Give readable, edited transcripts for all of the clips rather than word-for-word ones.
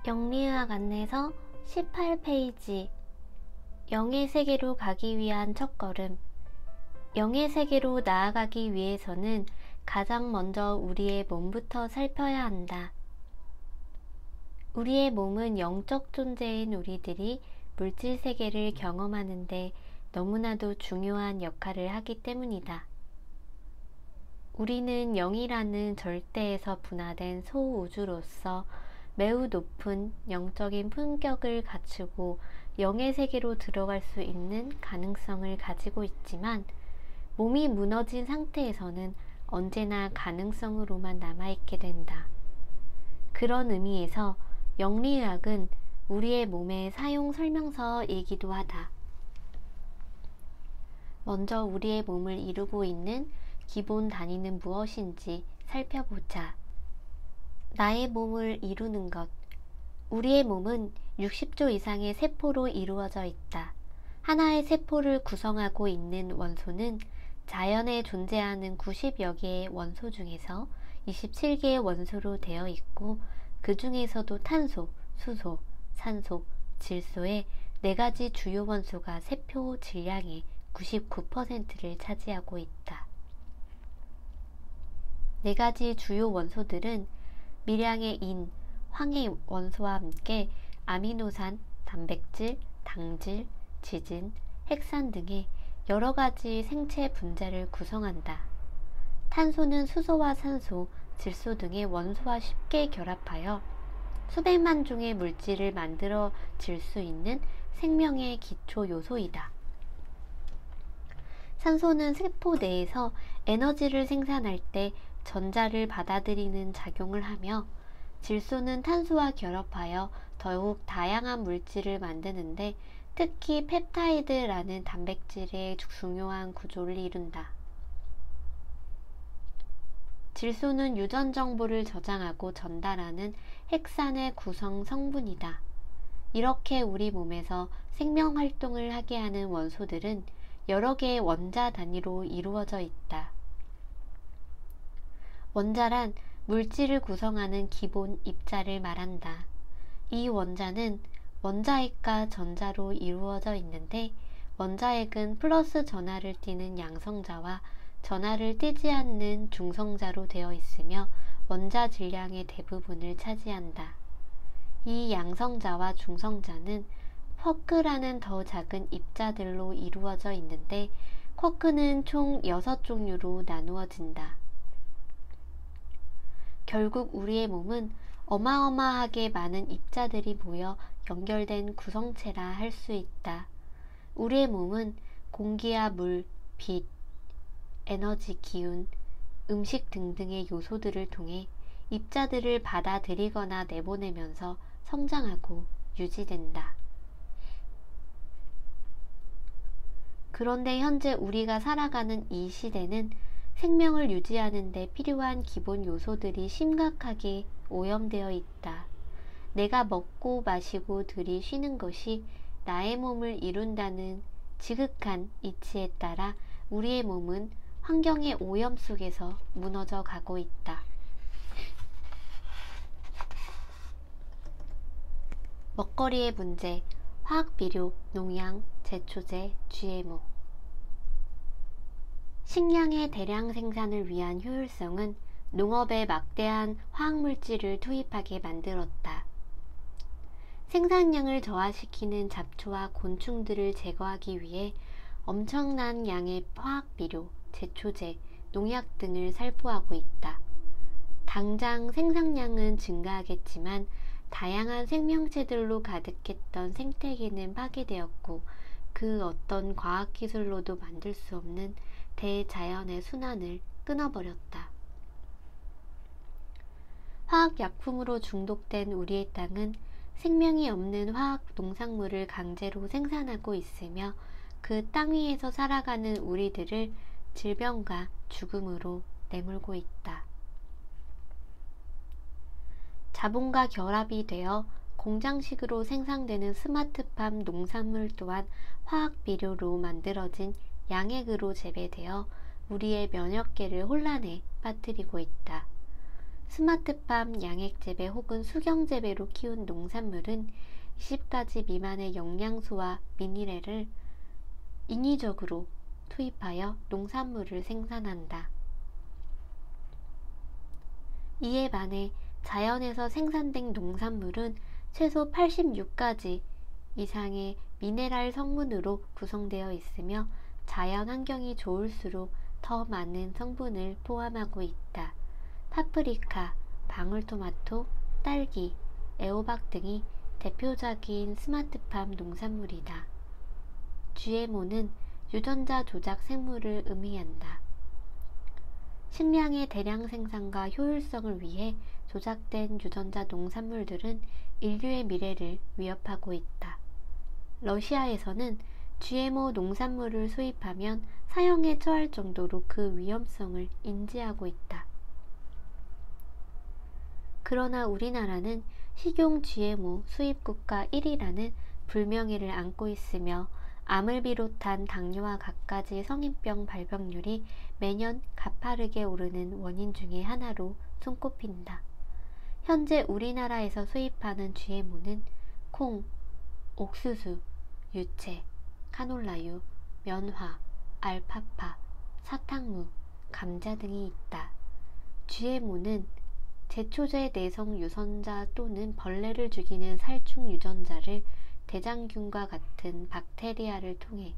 영리의학 안내서 18페이지 영의 세계로 가기 위한 첫걸음. 영의 세계로 나아가기 위해서는 가장 먼저 우리의 몸부터 살펴야 한다. 우리의 몸은 영적 존재인 우리들이 물질 세계를 경험하는데 너무나도 중요한 역할을 하기 때문이다. 우리는 영이라는 절대에서 분화된 소우주로서 매우 높은 영적인 품격을 갖추고 영의 세계로 들어갈 수 있는 가능성을 가지고 있지만 몸이 무너진 상태에서는 언제나 가능성으로만 남아있게 된다. 그런 의미에서 영리의학은 우리의 몸의 사용 설명서이기도 하다. 먼저 우리의 몸을 이루고 있는 기본 단위는 무엇인지 살펴보자. 나의 몸을 이루는 것. 우리의 몸은 60조 이상의 세포로 이루어져 있다. 하나의 세포를 구성하고 있는 원소는 자연에 존재하는 90여 개의 원소 중에서 27개의 원소로 되어 있고 그 중에서도 탄소, 수소, 산소, 질소의 4가지 주요 원소가 세포 질량의 99%를 차지하고 있다. 4가지 주요 원소들은 미량의 인, 황의 원소와 함께 아미노산, 단백질, 당질, 지진, 핵산 등의 여러가지 생체 분자를 구성한다. 탄소는 수소와 산소, 질소 등의 원소와 쉽게 결합하여 수백만 종의 물질을 만들어질 수 있는 생명의 기초 요소이다. 산소는 세포 내에서 에너지를 생산할 때 전자를 받아들이는 작용을 하며 질소는 탄소와 결합하여 더욱 다양한 물질을 만드는데 특히 펩타이드라는 단백질의 중요한 구조를 이룬다. 질소는 유전 정보를 저장하고 전달하는 핵산의 구성 성분이다. 이렇게 우리 몸에서 생명 활동을 하게 하는 원소들은 여러 개의 원자 단위로 이루어져 있다. 원자란 물질을 구성하는 기본 입자를 말한다. 이 원자는 원자핵과 전자로 이루어져 있는데 원자핵은 플러스 전하를 띠는 양성자와 전하를 띠지 않는 중성자로 되어 있으며 원자 질량의 대부분을 차지한다. 이 양성자와 중성자는 쿼크라는 더 작은 입자들로 이루어져 있는데 쿼크는 총 6종류로 나누어진다. 결국 우리의 몸은 어마어마하게 많은 입자들이 모여 연결된 구성체라 할 수 있다. 우리의 몸은 공기와 물, 빛, 에너지, 기운, 음식 등등의 요소들을 통해 입자들을 받아들이거나 내보내면서 성장하고 유지된다. 그런데 현재 우리가 살아가는 이 시대는 생명을 유지하는 데 필요한 기본 요소들이 심각하게 오염되어 있다. 내가 먹고 마시고 들이쉬는 것이 나의 몸을 이룬다는 지극한 이치에 따라 우리의 몸은 환경의 오염 속에서 무너져 가고 있다. 먹거리의 문제, 화학비료, 농약, 제초제, GMO. 식량의 대량 생산을 위한 효율성은 농업에 막대한 화학물질을 투입하게 만들었다. 생산량을 저하시키는 잡초와 곤충들을 제거하기 위해 엄청난 양의 화학비료, 제초제, 농약 등을 살포하고 있다. 당장 생산량은 증가하겠지만 다양한 생명체들로 가득했던 생태계는 파괴되었고 그 어떤 과학기술로도 만들 수 없는 대자연의 순환을 끊어버렸다. 화학약품으로 중독된 우리의 땅은 생명이 없는 화학 농산물을 강제로 생산하고 있으며 그 땅 위에서 살아가는 우리들을 질병과 죽음으로 내몰고 있다. 자본과 결합이 되어 공장식으로 생산되는 스마트팜 농산물 또한 화학비료로 만들어진 양액으로 재배되어 우리의 면역계를 혼란에 빠뜨리고 있다. 스마트팜, 양액재배 혹은 수경재배로 키운 농산물은 20가지 미만의 영양소와 미네랄을 인위적으로 투입하여 농산물을 생산한다. 이에 반해 자연에서 생산된 농산물은 최소 86가지 이상의 미네랄 성분으로 구성되어 있으며 자연 환경이 좋을수록 더 많은 성분을 포함하고 있다. 파프리카, 방울토마토, 딸기, 애호박 등이 대표적인 스마트팜 농산물이다. GMO는 유전자 조작 생물을 의미한다. 식량의 대량 생산과 효율성을 위해 조작된 유전자 농산물들은 인류의 미래를 위협하고 있다. 러시아에서는 GMO 농산물을 수입하면 사형에 처할 정도로 그 위험성을 인지하고 있다. 그러나 우리나라는 식용 GMO 수입국가 1위라는 불명예를 안고 있으며 암을 비롯한 당뇨와 갖가지 성인병 발병률이 매년 가파르게 오르는 원인 중의 하나로 손꼽힌다. 현재 우리나라에서 수입하는 GMO는 콩, 옥수수, 유채, 카놀라유, 면화, 알파파, 사탕무, 감자 등이 있다. GMO는 제초제 내성 유전자 또는 벌레를 죽이는 살충 유전자를 대장균과 같은 박테리아를 통해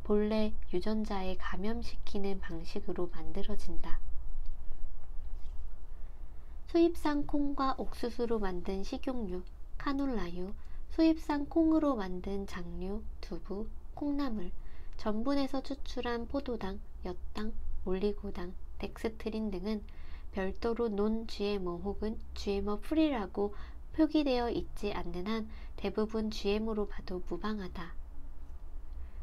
본래 유전자에 감염시키는 방식으로 만들어진다. 수입산 콩과 옥수수로 만든 식용유, 카놀라유, 수입산 콩으로 만든 장류, 두부, 콩나물, 전분에서 추출한 포도당, 엿당, 올리고당, 덱스트린 등은 별도로 non-GMO 혹은 GMO 프리라고 표기되어 있지 않는 한 대부분 GMO로 봐도 무방하다.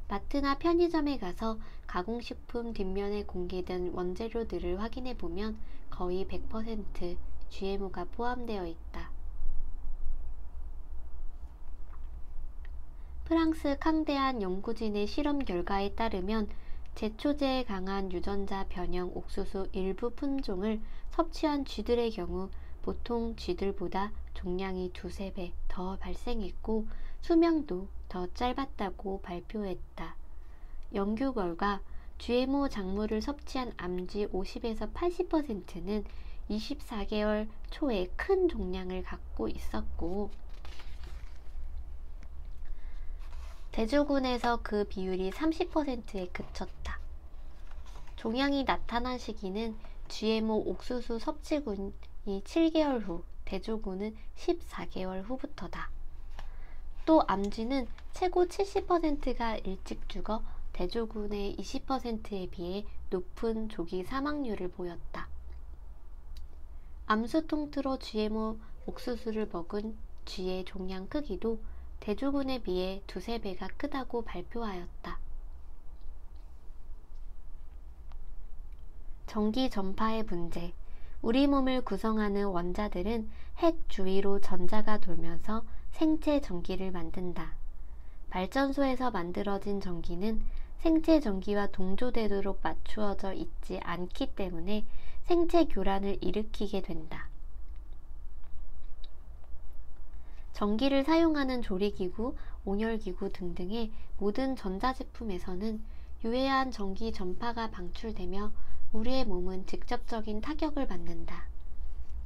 마트나 편의점에 가서 가공식품 뒷면에 공개된 원재료들을 확인해보면 거의 100% GMO가 포함되어 있다. 프랑스 캉대한 연구진의 실험 결과에 따르면 제초제에 강한 유전자 변형 옥수수 일부 품종을 섭취한 쥐들의 경우 보통 쥐들보다 종양이 2~3배 더 발생했고 수명도 더 짧았다고 발표했다. 연구 결과 GMO 작물을 섭취한 암쥐 50에서 80%는 24개월 초에 큰 종양을 갖고 있었고 대조군에서 그 비율이 30%에 그쳤다. 종양이 나타난 시기는 GMO 옥수수 섭취군이 7개월 후, 대조군은 14개월 후부터다. 또 암쥐는 최고 70%가 일찍 죽어 대조군의 20%에 비해 높은 조기 사망률을 보였다. 암수 통틀어 GMO 옥수수를 먹은 쥐의 종양 크기도 대조군에 비해 2~3배가 크다고 발표하였다. 전기 전파의 문제. 우리 몸을 구성하는 원자들은 핵 주위로 전자가 돌면서 생체 전기를 만든다. 발전소에서 만들어진 전기는 생체 전기와 동조되도록 맞추어져 있지 않기 때문에 생체 교란을 일으키게 된다. 전기를 사용하는 조리기구, 온열기구 등등의 모든 전자제품에서는 유해한 전기 전파가 방출되며 우리의 몸은 직접적인 타격을 받는다.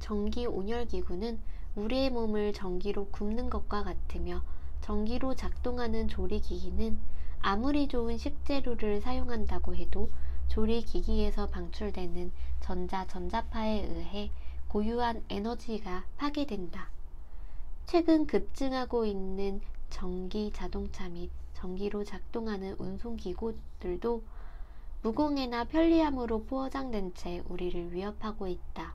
전기 온열기구는 우리의 몸을 전기로 굽는 것과 같으며 전기로 작동하는 조리기기는 아무리 좋은 식재료를 사용한다고 해도 조리기기에서 방출되는 전자파에 의해 고유한 에너지가 파괴된다. 최근 급증하고 있는 전기 자동차 및 전기로 작동하는 운송기구들도 무공해나 편리함으로 포장된 채 우리를 위협하고 있다.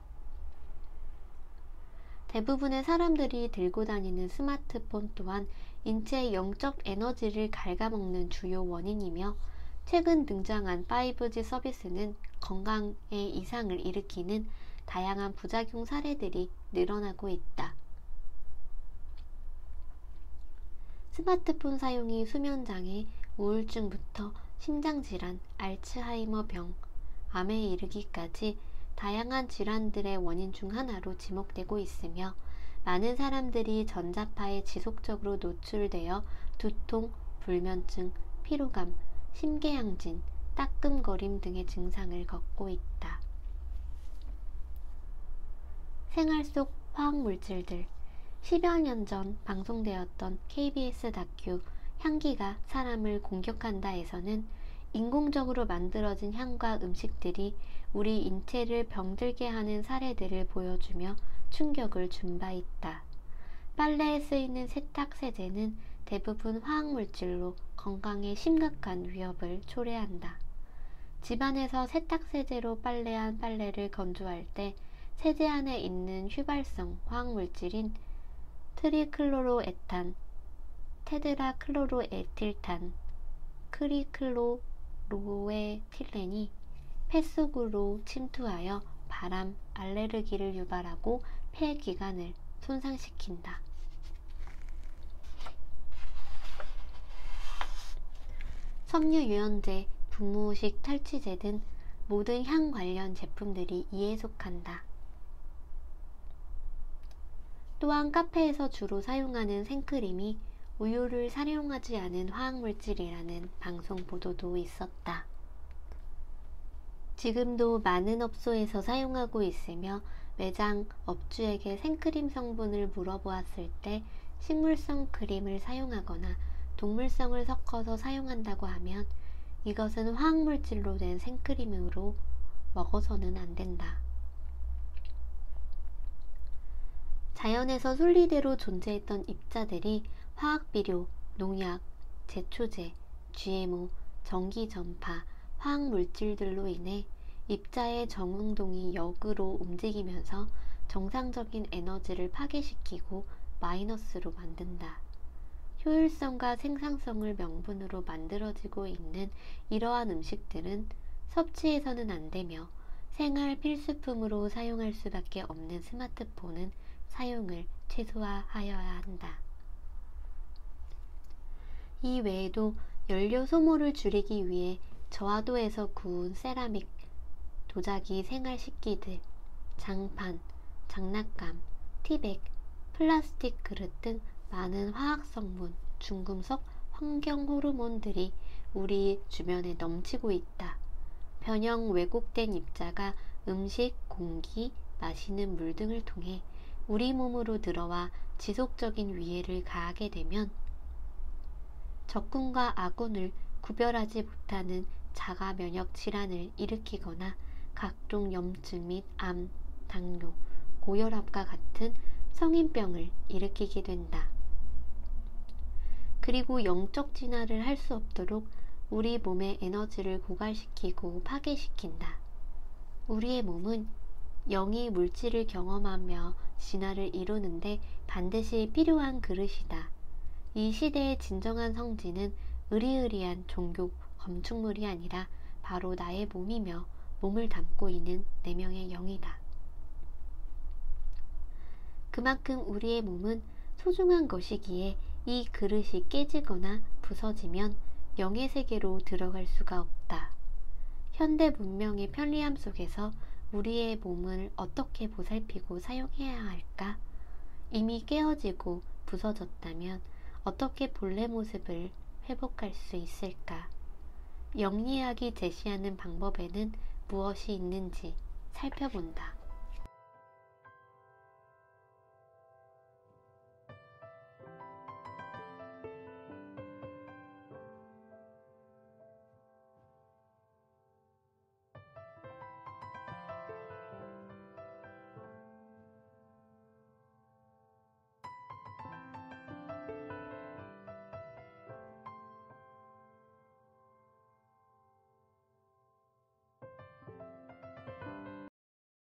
대부분의 사람들이 들고 다니는 스마트폰 또한 인체의 영적 에너지를 갉아먹는 주요 원인이며 최근 등장한 5G 서비스는 건강에 이상을 일으키는 다양한 부작용 사례들이 늘어나고 있다. 스마트폰 사용이 수면장애, 우울증부터 심장질환, 알츠하이머병, 암에 이르기까지 다양한 질환들의 원인 중 하나로 지목되고 있으며 많은 사람들이 전자파에 지속적으로 노출되어 두통, 불면증, 피로감, 심계양진, 따끔거림 등의 증상을 겪고 있다. 생활 속 화학물질들. 10여 년 전 방송되었던 KBS 다큐 향기가 사람을 공격한다에서는 인공적으로 만들어진 향과 음식들이 우리 인체를 병들게 하는 사례들을 보여주며 충격을 준 바 있다. 빨래에 쓰이는 세탁세제는 대부분 화학물질로 건강에 심각한 위협을 초래한다. 집안에서 세탁세제로 빨래한 빨래를 건조할 때 세제 안에 있는 휘발성 화학물질인 트리클로로에탄, 테드라클로로에틸탄, 크리클로로에틸렌이 폐 속으로 침투하여 바람, 알레르기를 유발하고 폐기관을 손상시킨다. 섬유유연제, 분무식 탈취제 등 모든 향 관련 제품들이 이에 속한다. 또한 카페에서 주로 사용하는 생크림이 우유를 사용하지 않은 화학물질이라는 방송 보도도 있었다. 지금도 많은 업소에서 사용하고 있으며 매장 업주에게 생크림 성분을 물어보았을 때 식물성 크림을 사용하거나 동물성을 섞어서 사용한다고 하면 이것은 화학물질로 된 생크림으로 먹어서는 안 된다. 자연에서 순리대로 존재했던 입자들이 화학비료, 농약, 제초제, GMO, 전기전파, 화학물질들로 인해 입자의 정운동이 역으로 움직이면서 정상적인 에너지를 파괴시키고 마이너스로 만든다. 효율성과 생산성을 명분으로 만들어지고 있는 이러한 음식들은 섭취해서는 안 되며 생활 필수품으로 사용할 수밖에 없는 스마트폰은 사용을 최소화하여야 한다. 이 외에도 연료 소모를 줄이기 위해 저하도에서 구운 세라믹, 도자기 생활식기들, 장판, 장난감, 티백, 플라스틱 그릇 등 많은 화학성분, 중금속, 환경 호르몬들이 우리 주변에 넘치고 있다. 변형 왜곡된 입자가 음식, 공기, 마시는 물 등을 통해 우리 몸으로 들어와 지속적인 위해를 가하게 되면 적군과 아군을 구별하지 못하는 자가 면역 질환을 일으키거나 각종 염증 및 암, 당뇨, 고혈압과 같은 성인병을 일으키게 된다. 그리고 영적 진화를 할 수 없도록 우리 몸의 에너지를 고갈시키고 파괴시킨다. 우리의 몸은 영이 물질을 경험하며 진화를 이루는데 반드시 필요한 그릇이다. 이 시대의 진정한 성지는 으리으리한 종교 건축물이 아니라 바로 나의 몸이며 몸을 담고 있는 내명의 영이다. 그만큼 우리의 몸은 소중한 것이기에 이 그릇이 깨지거나 부서지면 영의 세계로 들어갈 수가 없다. 현대 문명의 편리함 속에서 우리의 몸을 어떻게 보살피고 사용해야 할까? 이미 깨어지고 부서졌다면 어떻게 본래 모습을 회복할 수 있을까? 영리학이 제시하는 방법에는 무엇이 있는지 살펴본다.